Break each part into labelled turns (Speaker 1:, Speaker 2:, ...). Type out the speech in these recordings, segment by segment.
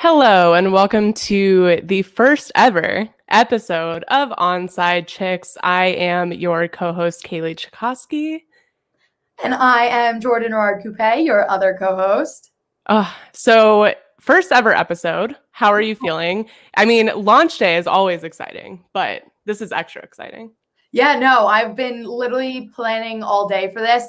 Speaker 1: Hello, and welcome to the first ever episode of Onside Chicks. I am your co-host, Kaylee Chakosky.
Speaker 2: And I am Jordan Coupe, your other co-host.
Speaker 1: So first ever episode. How are you feeling? I mean, launch day is always exciting, but this is extra exciting.
Speaker 2: Yeah, no, I've been literally planning all day for this.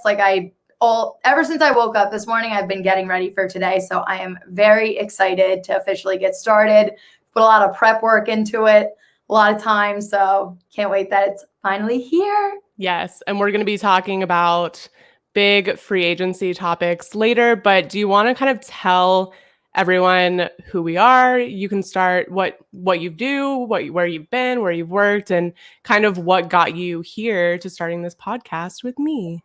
Speaker 2: Ever since I woke up this morning, I've been getting ready for today. So I am very excited to officially get started. Put a lot of prep work into it, a lot of time. So can't wait that it's finally here.
Speaker 1: Yes, and we're going to be talking about big free agency topics later, but do you want to kind of tell everyone who we are? You can start what you do, where you've been, where you've worked, and kind of what got you here to starting this podcast with me.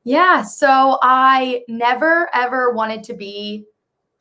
Speaker 2: Yeah, so I never, ever wanted to be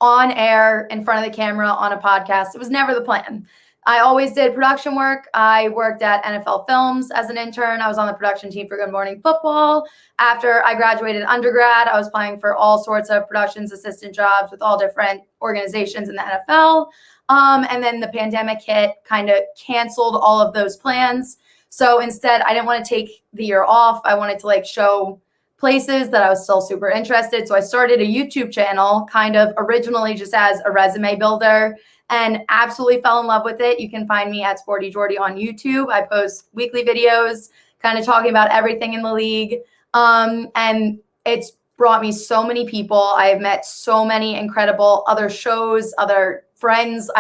Speaker 2: on air in front of the camera on a podcast. It was never the plan. I always did production work. I worked at NFL Films as an intern. I was on the production team for Good Morning Football. After I graduated undergrad, I was applying for all sorts of productions assistant jobs with all different organizations in the NFL. And then the pandemic hit, kind of canceled all of those plans. So instead, I didn't want to take the year off. I wanted to show places that I was still super interested. So I started a YouTube channel kind of originally just as a resume builder and absolutely fell in love with it. You can find me at Sporty Jordy on YouTube. I post weekly videos kind of talking about everything in the league. And it's brought me so many people. I've met so many incredible other shows, other friends.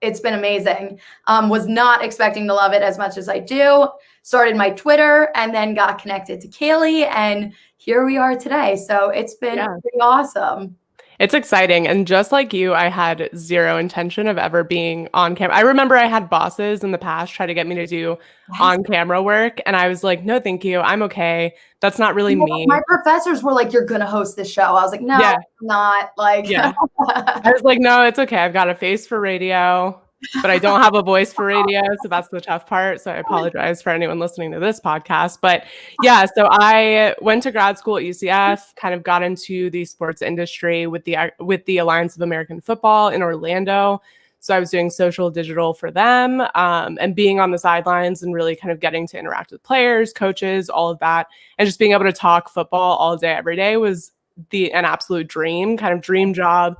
Speaker 2: It's been amazing. Was not expecting to love it as much as I do. Started my Twitter and then got connected to Kaylee, and here we are today. So it's been pretty awesome.
Speaker 1: It's exciting. And just like you, I had zero intention of ever being on camera. I remember I had bosses in the past try to get me to do on-camera work. And I was like, no, thank you. I'm okay. That's not really me.
Speaker 2: My professors were like, you're going to host this show. I was like, no, I'm not.
Speaker 1: I was like, no, it's okay. I've got a face for radio, but I don't have a voice for radio. So that's the tough part. So I apologize for anyone listening to this podcast. But yeah, so I went to grad school at UCF, kind of got into the sports industry with the Alliance of American Football in Orlando. So I was doing social digital for them and being on the sidelines and really kind of getting to interact with players, coaches, all of that. And just being able to talk football all day, every day was an absolute dream job.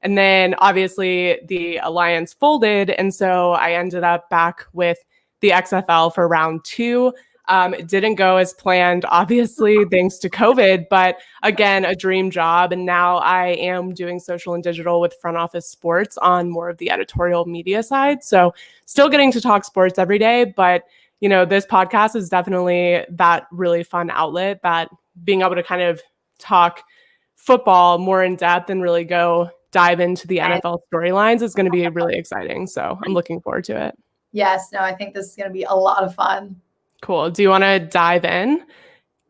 Speaker 1: And then obviously the Alliance folded. And so I ended up back with the XFL for round 2. It didn't go as planned, obviously, thanks to COVID, but again, a dream job. And now I am doing social and digital with Front Office Sports on more of the editorial media side. So still getting to talk sports every day, but this podcast is definitely that really fun outlet, that being able to kind of talk football more in depth and really dive into the NFL storylines is going to be really exciting. So I'm looking forward to it.
Speaker 2: Yes, no, I think this is going to be a lot of fun.
Speaker 1: Cool. Do you want to dive in,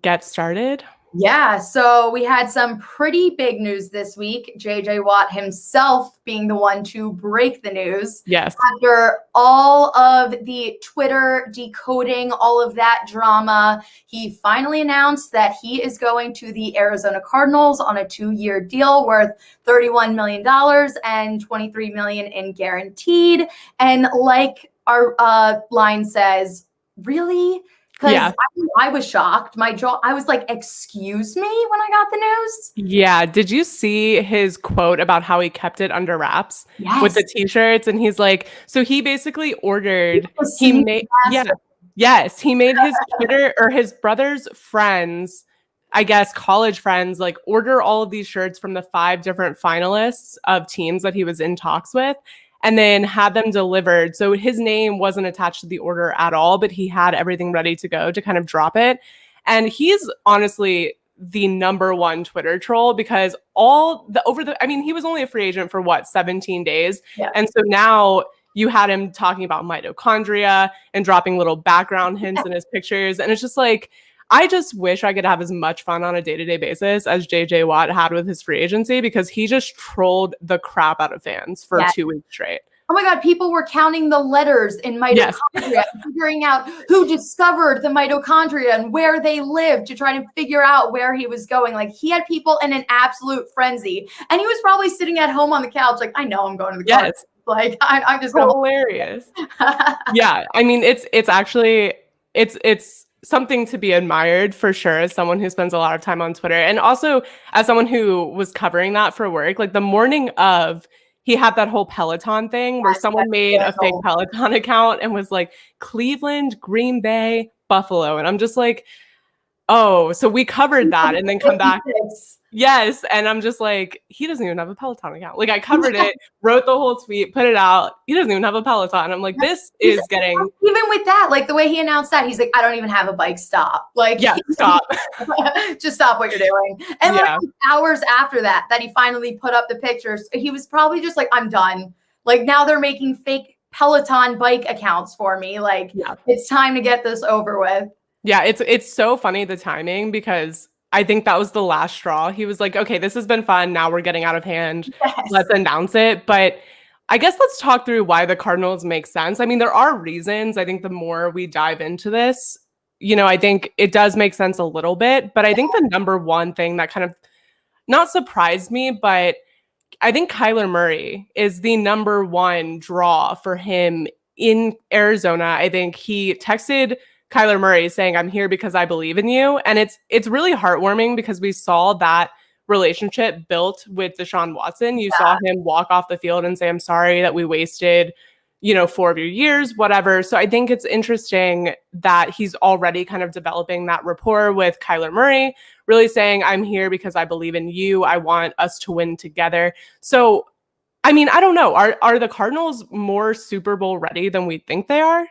Speaker 1: get started?
Speaker 2: Yeah, so we had some pretty big news this week. JJ Watt himself being the one to break the news.
Speaker 1: Yes.
Speaker 2: After all of the Twitter decoding, all of that drama, he finally announced that he is going to the Arizona Cardinals on a 2-year deal worth $31 million and $23 million in guaranteed. And like our line says, really? Because I was shocked. I was like, excuse me, when I got the news.
Speaker 1: Yeah. Did you see his quote about how he kept it under wraps with the t-shirts? And he's like, so he basically ordered, he made his Twitter or his brother's friends, I guess college friends, order all of these shirts from the 5 different finalists of teams that he was in talks with, and then had them delivered. So his name wasn't attached to the order at all, but he had everything ready to go to kind of drop it. And he's honestly the number one Twitter troll, because he was only a free agent for 17 days.
Speaker 2: Yeah.
Speaker 1: And so now you had him talking about mitochondria and dropping little background hints in his pictures. And it's just like, I just wish I could have as much fun on a day-to-day basis as JJ Watt had with his free agency, because he just trolled the crap out of fans for 2 weeks straight.
Speaker 2: Oh my God, people were counting the letters in mitochondria, figuring out who discovered the mitochondria and where they lived to try to figure out where he was going. He had people in an absolute frenzy. And he was probably sitting at home on the couch I know I'm going to the Cardinals. Like I'm just gonna
Speaker 1: hilarious. Yeah, I mean, it's actually it's something to be admired for sure as someone who spends a lot of time on Twitter, and also as someone who was covering that for work. Like the morning of, he had that whole Peloton thing where someone made a fake Peloton account and was like Cleveland, Green Bay, Buffalo, and I'm just like, oh, so we covered that and then come back. Yes. And I'm just like, he doesn't even have a Peloton account. Like I covered it, wrote the whole tweet, put it out. He doesn't even have a Peloton. I'm like, this is getting.
Speaker 2: Even with that, like the way he announced that, he's like, I don't even have a bike. Stop. Like,
Speaker 1: yeah, stop.
Speaker 2: Just stop what you're doing. And like hours after that he finally put up the pictures, he was probably just like, I'm done. Like now they're making fake Peloton bike accounts for me. Like it's time to get this over with.
Speaker 1: Yeah, it's so funny, the timing, because I think that was the last straw. He was like, okay, this has been fun. Now we're getting out of hand. Yes. Let's announce it. But I guess let's talk through why the Cardinals make sense. I mean, there are reasons. I think the more we dive into this, I think it does make sense a little bit. But I think the number one thing that kind of not surprised me, but I think Kyler Murray is the number one draw for him in Arizona. I think he texted Kyler Murray saying, I'm here because I believe in you. And it's really heartwarming because we saw that relationship built with Deshaun Watson. You saw him walk off the field and say, I'm sorry that we wasted, 4 of your years, whatever. So I think it's interesting that he's already kind of developing that rapport with Kyler Murray, really saying, I'm here because I believe in you. I want us to win together. So, I mean, I don't know. Are the Cardinals more Super Bowl ready than we think they are?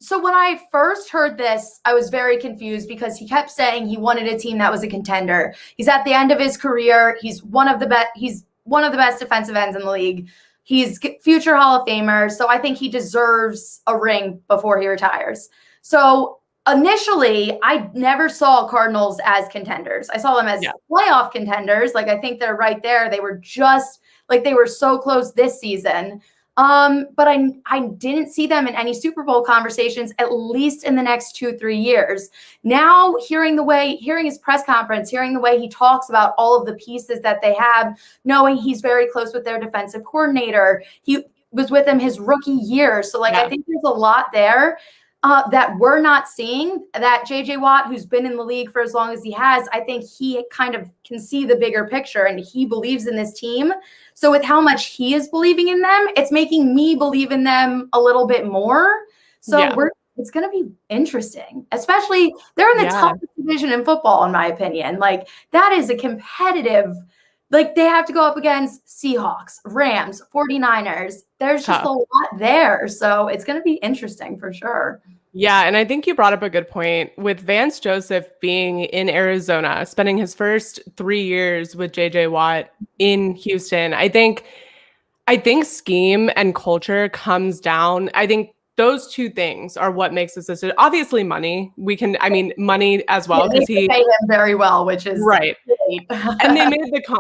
Speaker 2: So when I first heard this, I was very confused because he kept saying he wanted a team that was a contender. He's at the end of his career. He's one of the best defensive ends in the league. He's future Hall of Famer. So I think he deserves a ring before he retires. So initially, I never saw Cardinals as contenders. I saw them as playoff contenders. Like I think they're right there. They were so close this season. But I didn't see them in any Super Bowl conversations, at least in the next 2-3 years. Now, hearing his press conference, hearing the way he talks about all of the pieces that they have, knowing he's very close with their defensive coordinator, he was with him his rookie year. So I think there's a lot there that we're not seeing. That JJ Watt, who's been in the league for as long as he has, I think he kind of can see the bigger picture and he believes in this team. So with how much he is believing in them, it's making me believe in them a little bit more. So it's going to be interesting, especially they're in the toughest division in football, in my opinion. Like that is a competitive, like they have to go up against Seahawks, Rams, 49ers. There's just a lot there. So it's going to be interesting for sure.
Speaker 1: Yeah, and I think you brought up a good point with Vance Joseph being in Arizona, spending his first 3 years with JJ Watt in Houston. I think scheme and culture comes down. I think those two things are what makes this obviously money. Money as well, because he
Speaker 2: pay him very well, which is
Speaker 1: right. And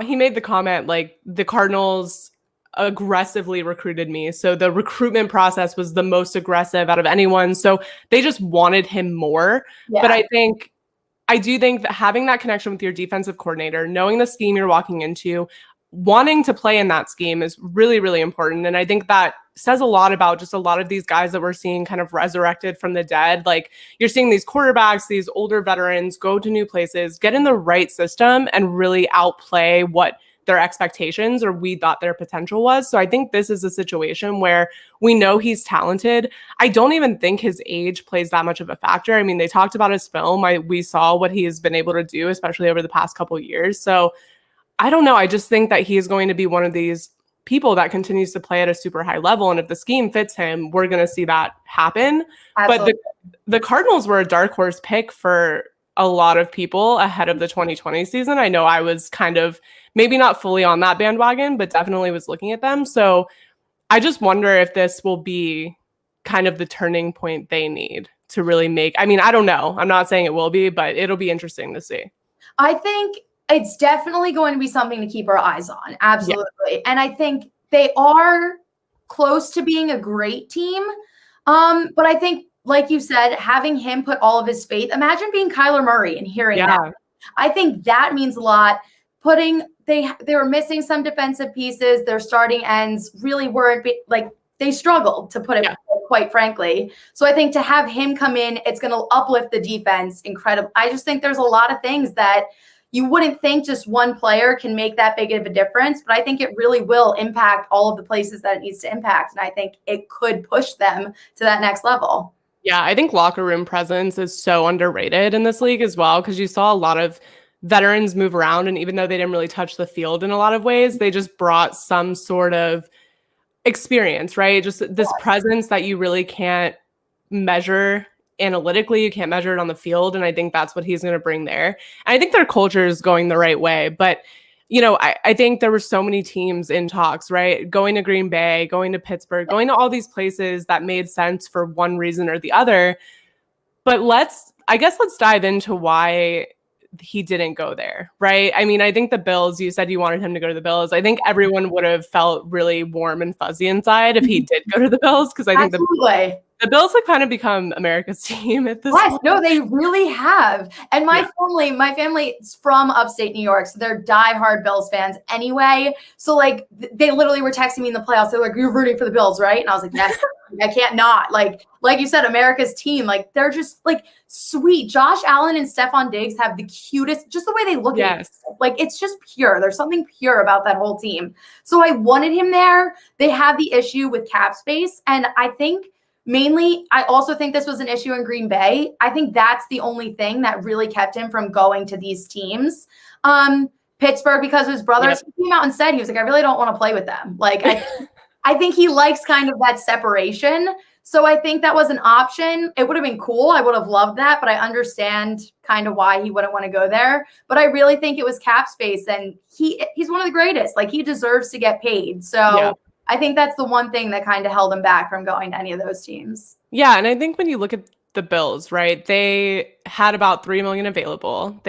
Speaker 1: he made the comment like the Cardinals aggressively recruited me. So the recruitment process was the most aggressive out of anyone. So they just wanted him more. Yeah. But I do think that having that connection with your defensive coordinator, knowing the scheme you're walking into, wanting to play in that scheme is really, really important. And I think that says a lot about just a lot of these guys that we're seeing kind of resurrected from the dead. Like you're seeing these quarterbacks, these older veterans go to new places, get in the right system and really outplay what their expectations or we thought their potential was. So I think this is a situation where we know he's talented. I don't even think his age plays that much of a factor. I mean, they talked about his film. We saw what he has been able to do, especially over the past couple of years. So I don't know. I just think that he is going to be one of these people that continues to play at a super high level. And if the scheme fits him, we're going to see that happen. Absolutely. But the Cardinals were a dark horse pick for a lot of people ahead of the 2020 season. I know I was kind of maybe not fully on that bandwagon, but definitely was looking at them. So I just wonder if this will be kind of the turning point they need to really make. I mean, I don't know. I'm not saying it will be, but it'll be interesting to see.
Speaker 2: I think it's definitely going to be something to keep our eyes on. Absolutely. Yeah. And I think they are close to being a great team. But I think, like you said, having him put all of his faith, imagine being Kyler Murray and hearing that. I think that means a lot. they were missing some defensive pieces. Their starting ends really weren't they struggled, to put it quite frankly. So I think to have him come in, it's going to uplift the defense incredible. I just think there's a lot of things that you wouldn't think just one player can make that big of a difference, but I think it really will impact all of the places that it needs to impact. And I think it could push them to that next level.
Speaker 1: Yeah, I think locker room presence is so underrated in this league as well, because you saw a lot of veterans move around, and even though they didn't really touch the field in a lot of ways, they just brought some sort of experience, right? Just this presence that you really can't measure analytically, you can't measure it on the field, and I think that's what he's going to bring there. And I think their culture is going the right way, but I think there were so many teams in talks, right? Going to Green Bay, going to Pittsburgh, going to all these places that made sense for one reason or the other. But let's dive into why he didn't go there, right? I mean, I think the Bills, you said you wanted him to go to the Bills. I think everyone would have felt really warm and fuzzy inside if he did go to the Bills, because I think the Bills have kind of become America's team at this point.
Speaker 2: No, they really have. And my family's from upstate New York, so they're diehard Bills fans anyway. So like they literally were texting me in the playoffs. They're like, "You're rooting for the Bills, right?" And I was like, "Yes, I can't not." Like you said, America's team. Like they're just like sweet. Josh Allen and Stephon Diggs have the cutest, just the way they look at it. Like it's just pure. There's something pure about that whole team. So I wanted him there. They have the issue with cap space, and I think mainly, I also think this was an issue in Green Bay. I think that's the only thing that really kept him from going to these teams. Pittsburgh, because of his brothers, he came out and said, he was like, "I really don't want to play with them." Like, I think he likes kind of that separation. So I think that was an option. It would have been cool. I would have loved that, but I understand kind of why he wouldn't want to go there. But I really think it was cap space, and he's one of the greatest. Like, he deserves to get paid. So I think that's the one thing that kind of held him back from going to any of those teams.
Speaker 1: Yeah, and I think when you look at the Bills, right, they had about $3 million available.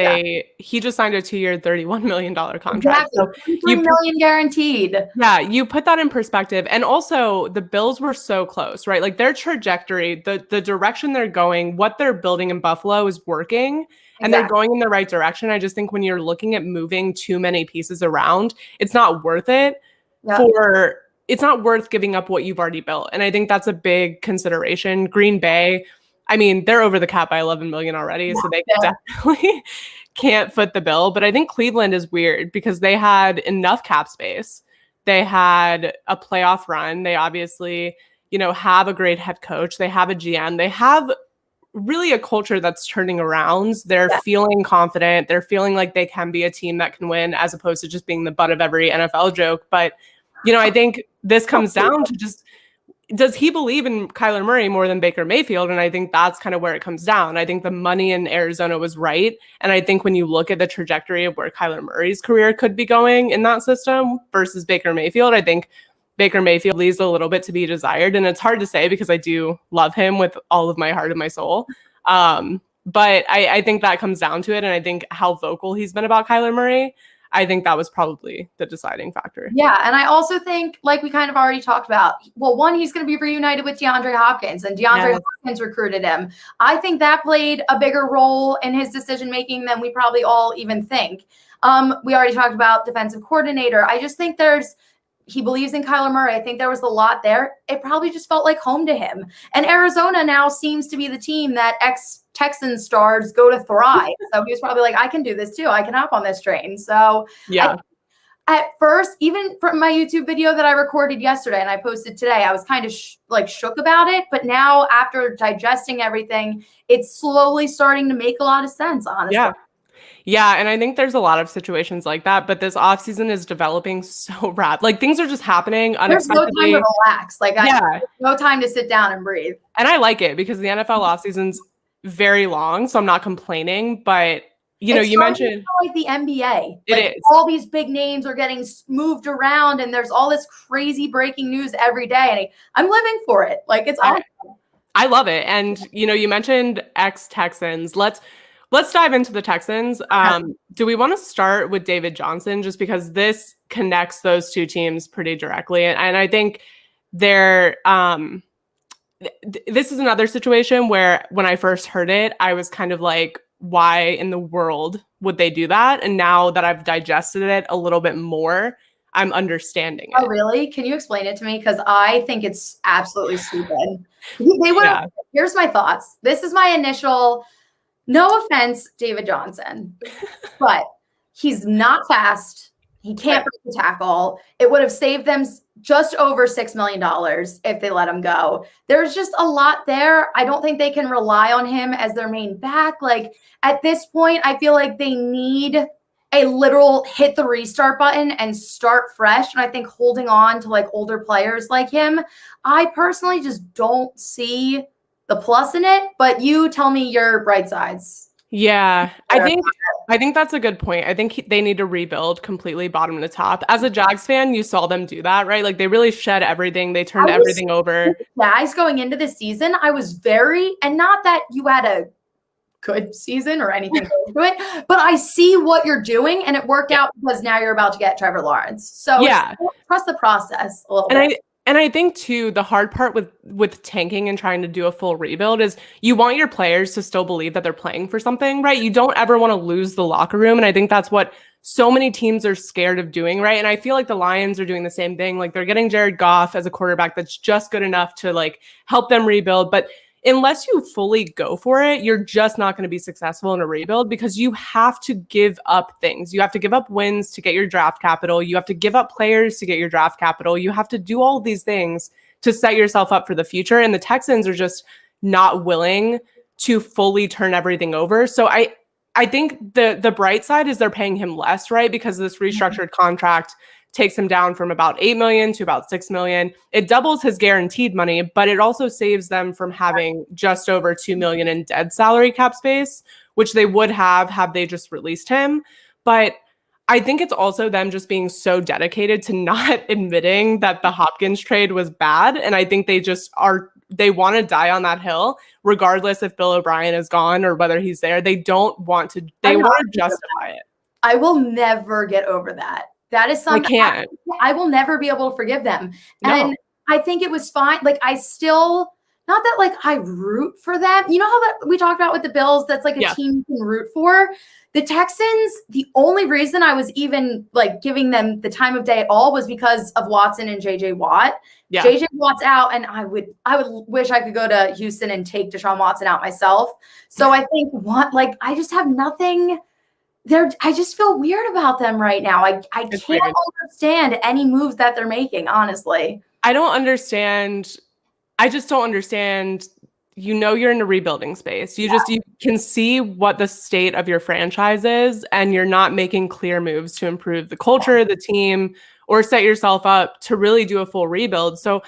Speaker 1: He just signed a 2-year, $31 million contract.
Speaker 2: Exactly. So $3 million guaranteed.
Speaker 1: Yeah, you put that in perspective. And also the Bills were so close, right? Like their trajectory, the direction they're going, what they're building in Buffalo is working. And they're going in the right direction. I just think when you're looking at moving too many pieces around, it's not worth it it's not worth giving up what you've already built. And I think that's a big consideration. Green Bay, I mean, they're over the cap by 11 million already, so they definitely can't foot the bill. But I think Cleveland is weird because they had enough cap space. They had a playoff run. They obviously, have a great head coach. They have a GM. They have really a culture that's turning around. They're feeling confident. They're feeling like they can be a team that can win, as opposed to just being the butt of every NFL joke. But I think this comes down to just, does he believe in Kyler Murray more than Baker Mayfield? And I think that's kind of where it comes down. I think the money in Arizona was right. And I think when you look at the trajectory of where Kyler Murray's career could be going in that system versus Baker Mayfield, I think Baker Mayfield leaves a little bit to be desired. And it's hard to say because I do love him with all of my heart and my soul. But I think that comes down to it. And I think how vocal he's been about Kyler Murray, I think that was probably the deciding factor.
Speaker 2: Yeah, and I also think, like we kind of already talked about, well, one, he's going to be reunited with DeAndre Hopkins, and DeAndre Hopkins recruited him. I think that played a bigger role in his decision-making than we probably all even think. We already talked about defensive coordinator. I just think he believes in Kyler Murray. I think there was a lot there. It probably just felt like home to him. And Arizona now seems to be the team that ex-Texans stars go to thrive. So he was probably like, I can do this too. I can hop on this train. So at first, even from my YouTube video that I recorded yesterday and I posted today, I was kind of shook about it. But now after digesting everything, it's slowly starting to make a lot of sense, honestly.
Speaker 1: Yeah, and I think there's a lot of situations like that, but this offseason is developing so rapid. Like, things are just happening unexpectedly.
Speaker 2: There's no time to relax. There's no time to sit down and breathe.
Speaker 1: And I like it because the NFL offseason's very long, so I'm not complaining. But, you mentioned
Speaker 2: like the NBA.
Speaker 1: It is.
Speaker 2: All these big names are getting moved around, and there's all this crazy breaking news every day. And I'm living for it. It's awesome.
Speaker 1: I love it. And, you mentioned ex-Texans. Let's dive into the Texans. Do we want to start with David Johnson just because this connects those two teams pretty directly? And I think this is another situation where when I first heard it, I was kind of like, why in the world would they do that. And now that I've digested it a little bit more, I'm understanding it.
Speaker 2: Oh, really? Can you explain it to me? Because I think it's absolutely stupid. They would have, here's my thoughts. This is my initial, no offense, David Johnson, but he's not fast. He can't break the tackle. It would have saved them just over $6 million if they let him go. There's just a lot there. I don't think they can rely on him as their main back. Like at this point, I feel like they need a literal hit the restart button and start fresh. And I think holding on to like older players like him, I personally just don't see the plus in it. But you tell me your bright sides.
Speaker 1: Yeah, I think that's a good point. I think they need to rebuild completely bottom to top. As a Jags fan, you saw them do that, right? Like they really shed everything. They turned everything over.
Speaker 2: Jags going into the season, I was and not that you had a good season or anything to it, but I see what you're doing and it worked out because now you're about to get Trevor Lawrence. So trust the process a little bit.
Speaker 1: And I think too, the hard part with tanking and trying to do a full rebuild is you want your players to still believe that they're playing for something, right? You don't ever want to lose the locker room. And I think that's what so many teams are scared of doing, right? And I feel like the Lions are doing the same thing. Like they're getting Jared Goff as a quarterback that's just good enough to like help them rebuild. But unless you fully go for it, you're just not going to be successful in a rebuild because you have to give up things. You have to give up wins to get your draft capital. You have to give up players to get your draft capital. You have to do all these things to set yourself up for the future. And the Texans are just not willing to fully turn everything over. So I think the bright side is they're paying him less, right? Because this restructured contract takes him down from about $8 million to about $6 million. It doubles his guaranteed money, but it also saves them from having just over $2 million in dead salary cap space, which they would have they just released him. But I think it's also them just being so dedicated to not admitting that the Hopkins trade was bad. And I think they want to die on that hill, regardless if Bill O'Brien is gone or whether he's there. They want to justify it.
Speaker 2: I will never get over that. That is something I will never be able to forgive them. No. And I think it was fine. Like I still, not that like I root for them. You know how that we talked about with the Bills, that's like a team you can root for. The Texans, the only reason I was even like giving them the time of day at all was because of Watson and JJ Watt. Yeah. JJ Watt's out, and I would wish I could go to Houston and take Deshaun Watson out myself. So I think I just have nothing. I just feel weird about them right now. I can't understand any moves that they're making, honestly.
Speaker 1: I don't understand. I just don't understand. You know, you're in a rebuilding space. You can see what the state of your franchise is, and you're not making clear moves to improve the culture, the team, or set yourself up to really do a full rebuild. So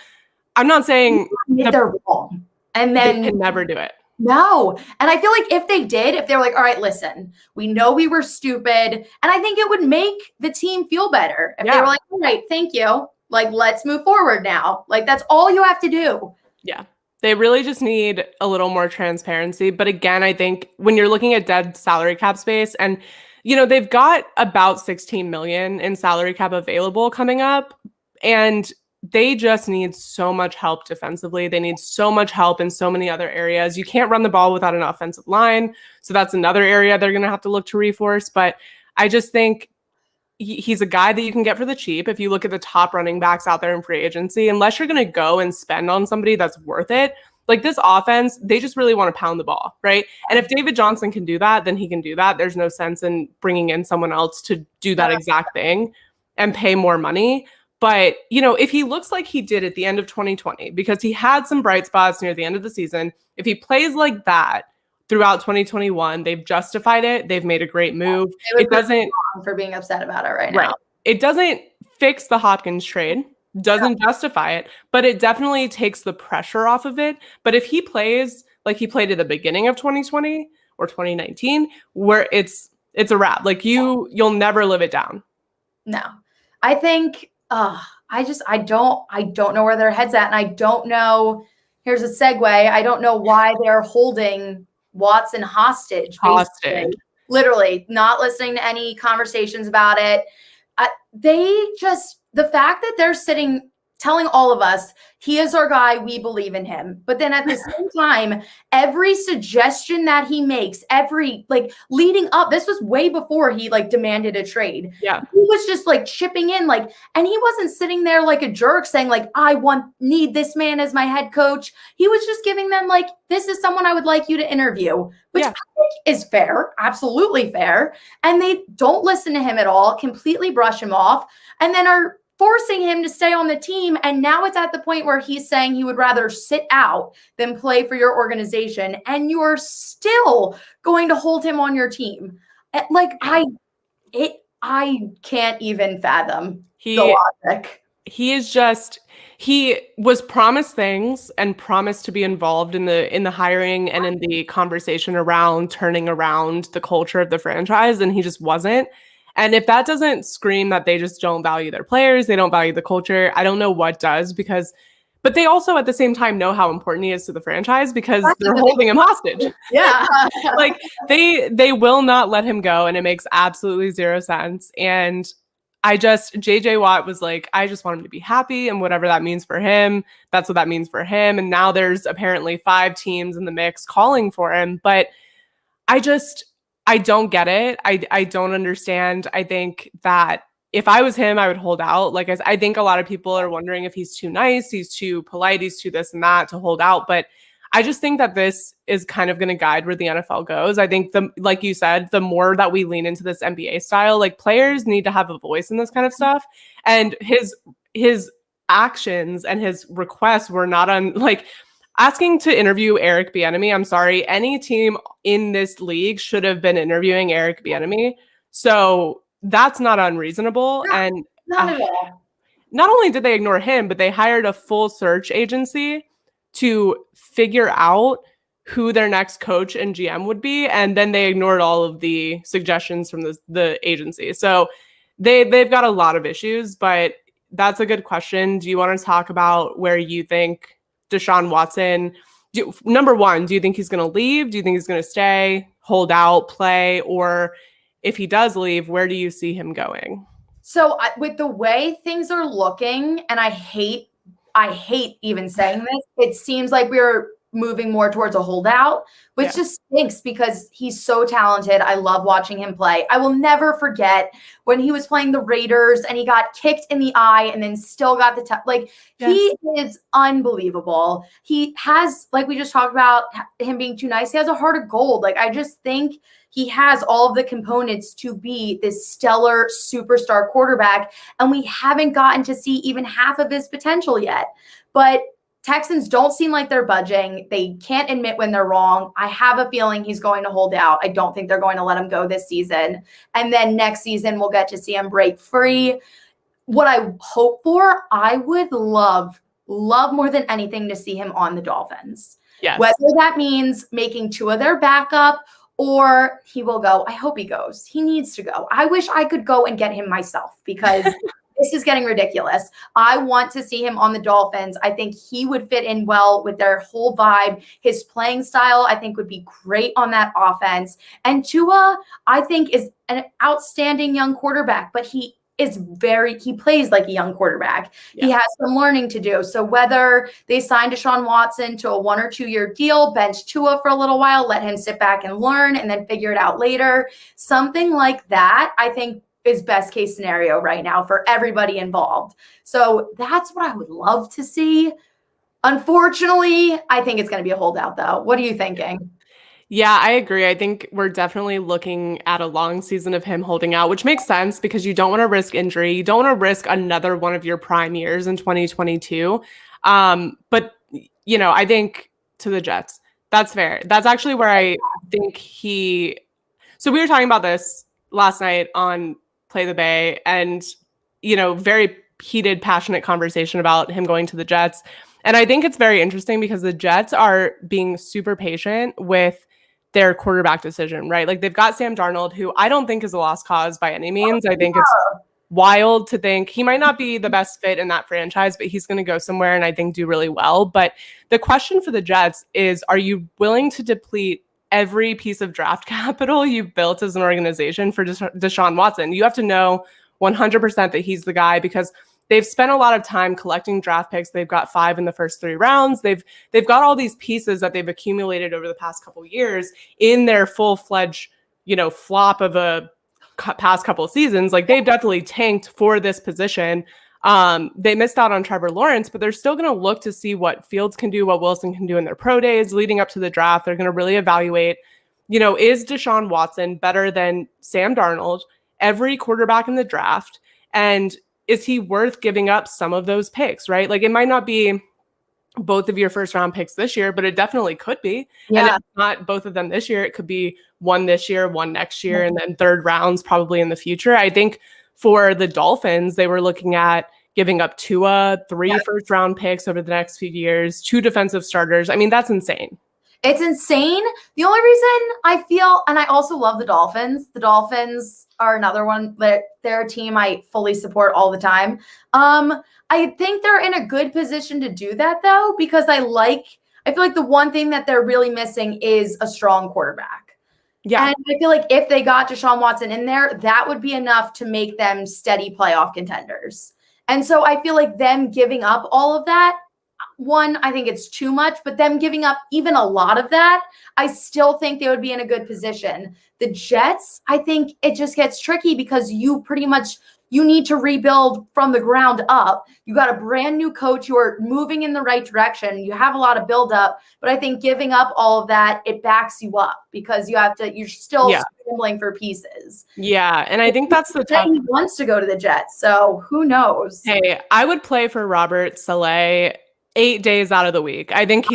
Speaker 1: I'm not saying
Speaker 2: they're wrong. And then
Speaker 1: they can never do it.
Speaker 2: No. And I feel like if they were like, all right, listen, we know we were stupid. And I think it would make the team feel better if they were like, all right, thank you. Like, let's move forward now. Like, that's all you have to do.
Speaker 1: Yeah. They really just need a little more transparency. But again, I think when you're looking at dead salary cap space and, you know, they've got about $16 million in salary cap available coming up. And they just need so much help defensively. They need so much help in so many other areas. You can't run the ball without an offensive line. So that's another area they're going to have to look to reinforce. But I just think he's a guy that you can get for the cheap. If you look at the top running backs out there in free agency, unless you're going to go and spend on somebody that's worth it, like this offense, they just really want to pound the ball, right? And if David Johnson can do that, then he can do that. There's no sense in bringing in someone else to do that exact thing and pay more money. But, you know, if he looks like he did at the end of 2020, because he had some bright spots near the end of the season, if he plays like that throughout 2021, they've justified it. They've made a great move.
Speaker 2: It doesn't for being upset about it right now.
Speaker 1: It doesn't fix the Hopkins trade, doesn't justify it, but it definitely takes the pressure off of it. But if he plays like he played at the beginning of 2020 or 2019, where it's a wrap, like you'll never live it down.
Speaker 2: No, I think I don't know where their head's at. And I don't know, here's a segue. I don't know why they're holding Watson hostage. Literally not listening to any conversations about it. The fact that they're sitting telling all of us, he is our guy, we believe in him. But then at the same time, every suggestion that he makes, every leading up, this was way before he demanded a trade.
Speaker 1: Yeah.
Speaker 2: He was just chipping in, and he wasn't sitting there like a jerk saying I need this man as my head coach. He was just giving them this is someone I would like you to interview, which I think is fair, absolutely fair. And they don't listen to him at all, completely brush him off, and then are forcing him to stay on the team. And now it's at the point where he's saying he would rather sit out than play for your organization. And you're still going to hold him on your team. I can't even fathom the logic.
Speaker 1: He was promised things and promised to be involved in the hiring and in the conversation around turning around the culture of the franchise, and he just wasn't. And if that doesn't scream that they just don't value their players, they don't value the culture, I don't know what does, but they also at the same time know how important he is to the franchise because they're holding him hostage.
Speaker 2: Yeah.
Speaker 1: They will not let him go, and it makes absolutely zero sense. And JJ Watt was I just want him to be happy, and whatever that means for him, that's what that means for him. And now there's apparently 5 teams in the mix calling for him, but I don't get it. I don't understand. I think that if I was him, I would hold out. I think a lot of people are wondering if he's too nice, he's too polite, he's too this and that to hold out. But I just think that this is kind of going to guide where the NFL goes. I think like you said, the more that we lean into this NBA style, players need to have a voice in this kind of stuff. And his actions and his requests were not asking to interview Eric Bieniemy. I'm sorry, any team in this league should have been interviewing Eric Bieniemy. So that's not unreasonable.
Speaker 2: No,
Speaker 1: and
Speaker 2: not at all.
Speaker 1: Not only did they ignore him, but they hired a full search agency to figure out who their next coach and GM would be. And then they ignored all of the suggestions from the agency. So they've got a lot of issues, but that's a good question. Do you want to talk about where you think Deshaun Watson, number one, do you think he's going to leave? Do you think he's going to stay, hold out, play? Or if he does leave, where do you see him going?
Speaker 2: So with the way things are looking, and I hate even saying this, it seems like we're moving more towards a holdout, which just stinks because he's so talented. I love watching him play. I will never forget when he was playing the Raiders and he got kicked in the eye and then still got the he is unbelievable. He has, we just talked about him being too nice. He has a heart of gold. I just think he has all of the components to be this stellar superstar quarterback, and we haven't gotten to see even half of his potential yet. But Texans don't seem like they're budging. They can't admit when they're wrong. I have a feeling he's going to hold out. I don't think they're going to let him go this season. And then next season, we'll get to see him break free. What I hope for, I would love more than anything to see him on the Dolphins.
Speaker 1: Yes.
Speaker 2: Whether that means making Tua their backup or he will go. I hope he goes. He needs to go. I wish I could go and get him myself because this is getting ridiculous. I want to see him on the Dolphins. I think he would fit in well with their whole vibe. His playing style, I think, would be great on that offense. And Tua, I think, is an outstanding young quarterback, but he plays like a young quarterback. Yeah. He has some learning to do. So whether they sign Deshaun Watson to a 1 or 2 year deal, bench Tua for a little while, let him sit back and learn, and then figure it out later, something like that, I think, is best case scenario right now for everybody involved. So that's what I would love to see. Unfortunately, I think it's going to be a holdout, though. What are you thinking?
Speaker 1: Yeah, I agree. I think we're definitely looking at a long season of him holding out, which makes sense because you don't want to risk injury. You don't want to risk another one of your prime years in 2022. But, I think to the Jets, that's fair. That's actually where I think so we were talking about this last night on Play the Bay and, very heated, passionate conversation about him going to the Jets. And I think it's very interesting because the Jets are being super patient with their quarterback decision, right? They've got Sam Darnold, who I don't think is a lost cause by any means. I think it's wild to think he might not be the best fit in that franchise, but he's going to go somewhere and I think do really well. But the question for the Jets is, are you willing to deplete every piece of draft capital you've built as an organization for Deshaun Watson? You have to know 100% that he's the guy, because they've spent a lot of time collecting draft picks. They've got 5 in the first 3 rounds. They've got all these pieces that they've accumulated over the past couple of years in their full-fledged, flop of a past couple of seasons. Like, they've definitely tanked for this position. They missed out on Trevor Lawrence, but they're still going to look to see what Fields can do, what Wilson can do in their pro days leading up to the draft. They're going to really evaluate, is Deshaun Watson better than Sam Darnold, every quarterback in the draft? And is he worth giving up some of those picks, right? Like, it might not be both of your first round picks this year, but it definitely could be.
Speaker 2: Yeah.
Speaker 1: And if it's not both of them this year, it could be one this year, one next year, and then third rounds probably in the future. I think for the Dolphins, they were looking at giving up 3 first round picks over the next few years, 2 defensive starters. I mean, that's insane.
Speaker 2: It's insane. The only reason I feel, and I also love the Dolphins. The Dolphins are another one that they're a team I fully support all the time. I think they're in a good position to do that though, because I feel like the one thing that they're really missing is a strong quarterback. Yeah. And I feel like if they got Deshaun Watson in there, that would be enough to make them steady playoff contenders. And so I feel like them giving up all of that, one, I think it's too much, but them giving up even a lot of that, I still think they would be in a good position. The Jets, I think it just gets tricky because you need to rebuild from the ground up. You got a brand new coach. You are moving in the right direction. You have a lot of buildup, but I think giving up all of that, it backs you up because you're still scrambling for pieces.
Speaker 1: Yeah. And I think that's the tough.
Speaker 2: He wants to go to the Jets. So who knows?
Speaker 1: Hey, I would play for Robert Saleh 8 days out of the week. I think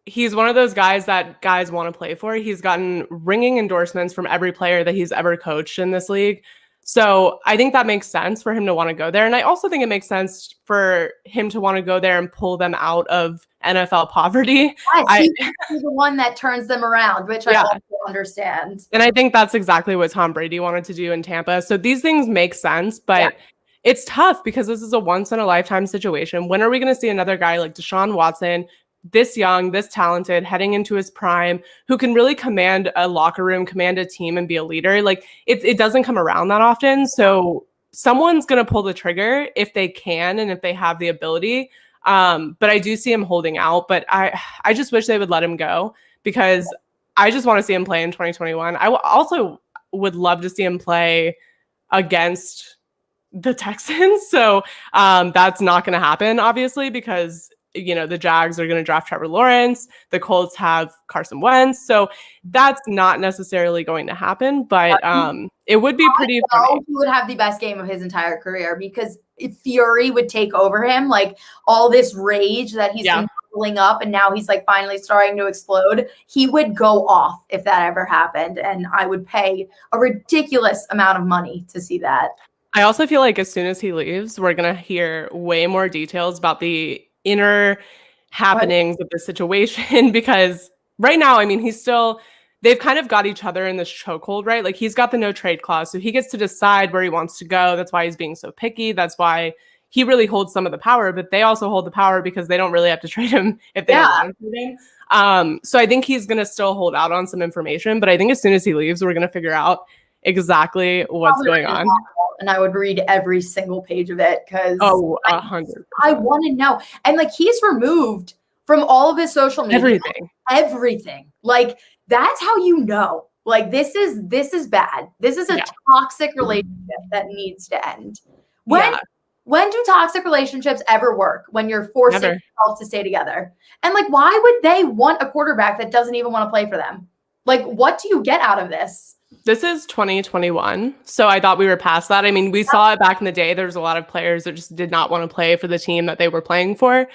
Speaker 1: he's one of those guys that guys want to play for. He's gotten ringing endorsements from every player that he's ever coached in this league. So I think that makes sense for him to want to go there. And I also think it makes sense for him to want to go there and pull them out of NFL poverty.
Speaker 2: Yes, he's the one that turns them around, which I also understand.
Speaker 1: And I think that's exactly what Tom Brady wanted to do in Tampa. So these things make sense, but it's tough because this is a once-in-a-lifetime situation. When are we going to see another guy like Deshaun Watson, this young, this talented, heading into his prime, who can really command a locker room, command a team, and be a leader? Like, it doesn't come around that often. So someone's going to pull the trigger if they can and if they have the ability. But I do see him holding out. But I just wish they would let him go because I just want to see him play in 2021. I also would love to see him play against the Texans. So that's not going to happen, obviously, because the Jags are going to draft Trevor Lawrence. The Colts have Carson Wentz. So that's not necessarily going to happen, but it would be pretty funny.
Speaker 2: He would have the best game of his entire career because fury would take over him. Like all this rage that he's been building up and now he's like finally starting to explode. He would go off if that ever happened. And I would pay a ridiculous amount of money to see that.
Speaker 1: I also feel like as soon as he leaves, we're going to hear way more details about the inner happenings of the situation because right now, I mean, they've kind of got each other in this chokehold, right? Like he's got the no trade clause, so he gets to decide where he wants to go. That's why he's being so picky. That's why he really holds some of the power, but they also hold the power because they don't really have to trade him if they don't want to trade him. So I think he's going to still hold out on some information, but I think as soon as he leaves, we're going to figure out exactly what's going on.
Speaker 2: And I would read every single page of it because
Speaker 1: 100%.
Speaker 2: I want to know. And like he's removed from all of his social media. Everything. Like that's how you know. Like this is bad. This is a toxic relationship that needs to end. When do toxic relationships ever work? When you're forcing yourself to stay together. And like why would they want a quarterback that doesn't even want to play for them? Like what do you get out of this?
Speaker 1: This is 2021, so I thought we were past that. I mean, we saw it back in the day. There was a lot of players that just did not want to play for the team that they were playing for.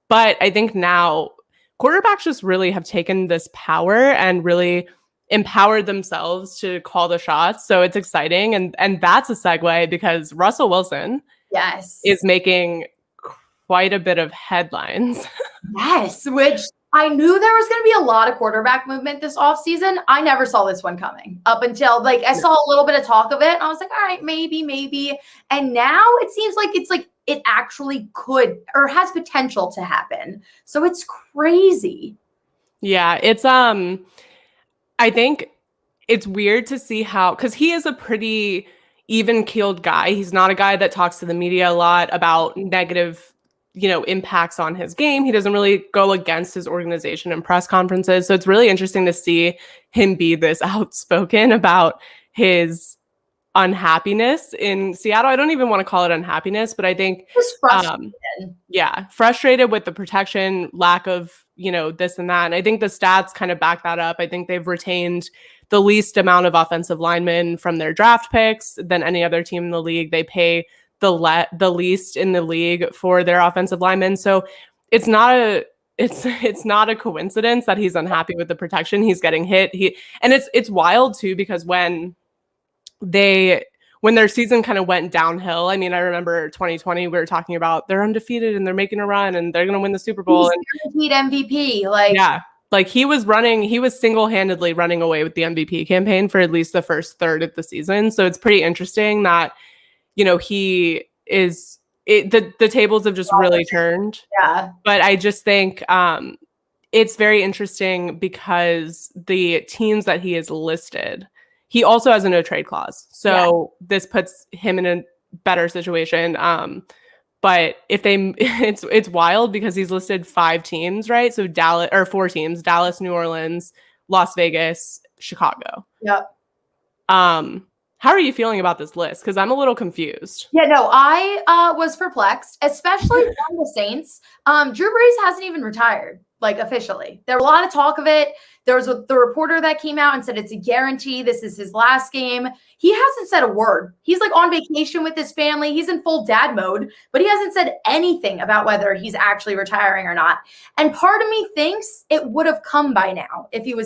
Speaker 1: But I think now quarterbacks just really have taken this power and really empowered themselves to call the shots. So it's exciting. And that's a segue because Russell Wilson is making quite a bit of headlines.
Speaker 2: Yes, which I knew there was going to be a lot of quarterback movement this offseason. I never saw this one coming up until I saw a little bit of talk of it. And I was like, all right, maybe. And now it seems like it actually could or has potential to happen. So it's crazy.
Speaker 1: Yeah, it's I think it's weird to see how, because he is a pretty even-keeled guy. He's not a guy that talks to the media a lot about negative, impacts on his game. He doesn't really go against his organization in press conferences. So it's really interesting to see him be this outspoken about his unhappiness in Seattle. I don't even want to call it unhappiness, but I think
Speaker 2: Just frustrated.
Speaker 1: Frustrated with the protection, lack of, this and that. And I think the stats kind of back that up. I think they've retained the least amount of offensive linemen from their draft picks than any other team in the league. They pay the least in the league for their offensive linemen. So it's not a coincidence that he's unhappy with the protection. He's getting hit. And it's wild too, because when their season kind of went downhill, I mean, I remember 2020, we were talking about they're undefeated and they're making a run and they're going to win the Super Bowl.
Speaker 2: He's MVP.
Speaker 1: He was single-handedly running away with the MVP campaign for at least the first third of the season. So it's pretty interesting that, the tables have just really turned.
Speaker 2: Yeah.
Speaker 1: But I just think it's very interesting because the teams that he is listed, he also has a no trade clause. So this puts him in a better situation. But if it's wild because he's listed 5 teams, right? So 4 teams, Dallas, New Orleans, Las Vegas, Chicago.
Speaker 2: Yep.
Speaker 1: How are you feeling about this list? Because I'm a little confused.
Speaker 2: Yeah, no, I was perplexed, especially on the Saints. Drew Brees hasn't even retired, officially. There was a lot of talk of it. There was the reporter that came out and said it's a guarantee. This is his last game. He hasn't said a word. He's on vacation with his family. He's in full dad mode, but he hasn't said anything about whether he's actually retiring or not. And part of me thinks it would have come by now if it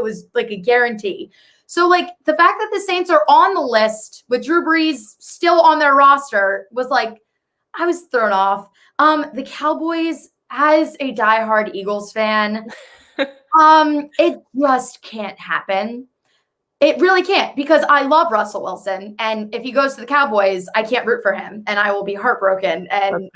Speaker 2: was a guarantee. So the fact that the Saints are on the list with Drew Brees still on their roster was I was thrown off. The Cowboys, as a diehard Eagles fan, it just can't happen. It really can't, because I love Russell Wilson. And if he goes to the Cowboys, I can't root for him and I will be heartbroken. And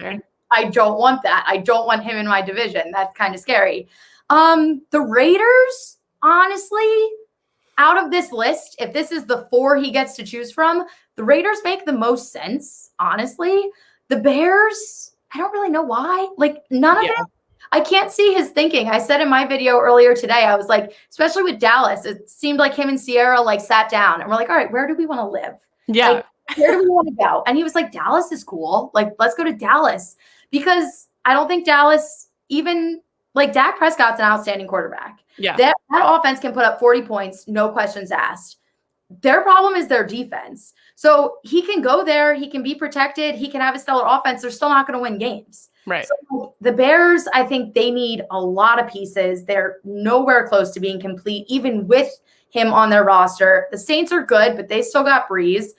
Speaker 2: I don't want that. I don't want him in my division. That's kind of scary. The Raiders, honestly, out of this list, if this is the 4 he gets to choose from, the Raiders make the most sense, honestly. The Bears, I don't really know why. None of it. I can't see his thinking. I said in my video earlier today, I was especially with Dallas, it seemed like him and Sierra sat down and we're all right, where do we want to live?
Speaker 1: Yeah.
Speaker 2: Where do we want to go? And he was Dallas is cool. Let's go to Dallas, because I don't think Dallas, even Dak Prescott's an outstanding quarterback.
Speaker 1: Yeah.
Speaker 2: That offense can put up 40 points, no questions asked. Their problem is their defense. So he can go there. He can be protected. He can have a stellar offense. They're still not going to win games.
Speaker 1: Right.
Speaker 2: So the Bears, I think they need a lot of pieces. They're nowhere close to being complete, even with him on their roster. The Saints are good, but they still got Breeze.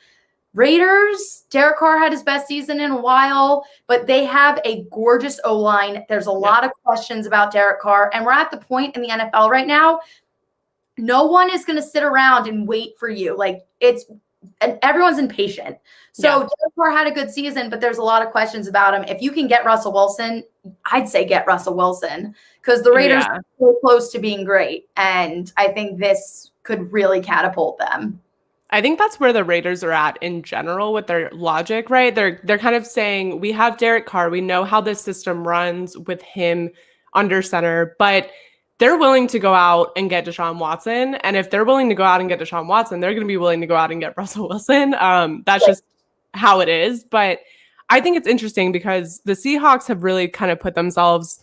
Speaker 2: Raiders, Derek Carr had his best season in a while, but they have a gorgeous O-line. There's a lot of questions about Derek Carr, and we're at the point in the NFL right now, no one is going to sit around and wait for you. And everyone's impatient. So Derek Carr had a good season, but there's a lot of questions about him. If you can get Russell Wilson, I'd say get Russell Wilson, because the Raiders are so close to being great, and I think this could really catapult them.
Speaker 1: I think that's where the Raiders are at in general with their logic, right? They're kind of saying, we have Derek Carr. We know how this system runs with him under center, but they're willing to go out and get Deshaun Watson. And if they're willing to go out and get Deshaun Watson, they're going to be willing to go out and get Russell Wilson. That's just how it is. But I think it's interesting because the Seahawks have really kind of put themselves,